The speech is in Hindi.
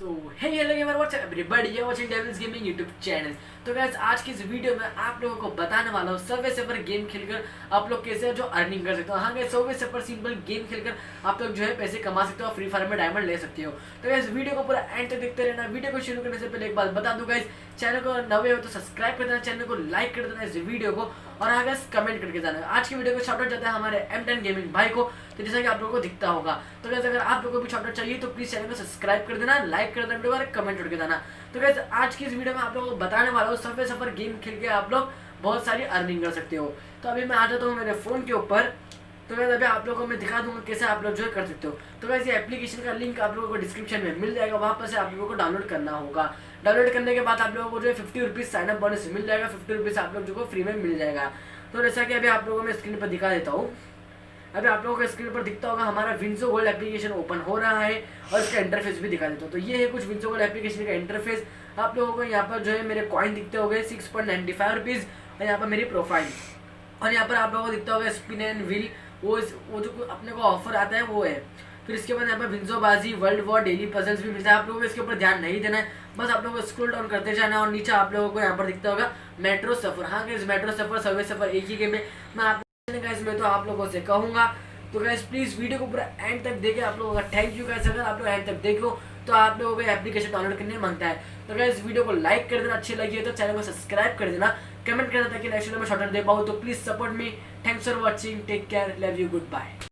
So hey hello gamer, what's up everybody, you are watching Devil's gaming YouTube channel. तो गाइस आज की इस वीडियो में आप लोगों को बताने वाला हूँ सर्वे सर्वर गेम खेलकर आप लोग कैसे जो अर्निंग कर सकते हो। हाँ गाइस, सर्वे सर्वर सिंपल गेम खेलकर आप लोग जो है पैसे कमा सकते हो, फ्री फायर में डायमंड ले सकते हो। तो गाइस वीडियो को पूरा एंड तक देखते रहना। वीडियो को शुरू करने से पहले एक बात बता दूं गाइस, चैनल को नवे हो तो सब्सक्राइब कर देना, चैनल को लाइक कर देना इस वीडियो को, और आगे कमेंट करके जाना। आज की वीडियो को शॉर्ट आउट जाता है हमारे M10 गेमिंग भाई को, तो जैसा कि आप लोगों को दिखता होगा। तो गाइस अगर आप लोगों को भी शॉर्ट आउट चाहिए तो प्लीज चैनल को सब्सक्राइब कर देना, लाइक कर देना और कमेंट करके जाना। तो गाइस आज की इस वीडियो में आप लोगों को बताने वाला हूँ सर्वे सर्वर गेम खेल के आप लोग बहुत सारी अर्निंग कर सकते हो। तो अभी मैं आ जाता हूँ मेरे फोन के ऊपर। तो गाइस अभी आप लोगों को मैं दिखा दूंगा कैसे आप लोग जो है कर सकते हो। तो गाइस ये एप्लीकेशन का लिंक आप लोगों को डिस्क्रिप्शन में मिल जाएगा, वहाँ पर से आप लोगों को डाउनलोड करना होगा। डाउनलोड करने के बाद आप लोगों को जो है 50 रुपीज़ साइनअप बोनस मिल जाएगा, 50 रुपीज़ आप लोग जो फ्री में मिल जाएगा। तो जैसा कि अभी आप लोगों को मैं स्क्रीन पर दिखा देता हूँ। अभी आप लोगों को स्क्रीन पर दिखता होगा हमारा विंसो गोल्ड एप्लीकेशन ओपन हो रहा है, और इसका इंटरफेस भी दिखा देता हूँ। तो ये है कुछ विंसो गोल्ड एप्लीकेशन का इंटरफेस। आप लोगों को यहाँ पर जो है मेरे कॉइन दिखते होंगे 6.95 रुपीज़, और यहाँ पर मेरी प्रोफाइल, और यहाँ पर आप लोगों को दिखता होगा स्पिन एंड व्हील, वो जो अपने को ऑफर आता है वो है। फिर इसके बाद यहाँ पर विंजोबाजी, वर्ल्ड वॉर, डेली पजल्स भी मिलता है। आप लोगों को इसके ऊपर ध्यान नहीं देना है, बस आप लोगों को स्क्रॉल डाउन करते जाना है, और नीचे आप लोगों को यहाँ पर दिखता होगा मेट्रो सफर। हाँ गाइस, मेट्रो सफर सर्वे सफर एक ही गेम है। मैं आप गाइस मैं तो आप लोगों से कहूँगा, तो गाइस प्लीज वीडियो को पूरा एंड तक देखें। आप लोगों का थैंक यू गाइस, अगर आप लोग एंड तक देखो तो आप लोगों को एप्लीकेशन डाउनलोड करने मांगता है। तो गाइस वीडियो को लाइक कर देना, अच्छी लगी है तो चैनल को सब्सक्राइब कर देना, कमेंट करना ताकि नेक्स्ट वीडियो में शॉर्ट आउट दे पाऊँ। तो please support me. Thanks for watching, take care, love you, good bye.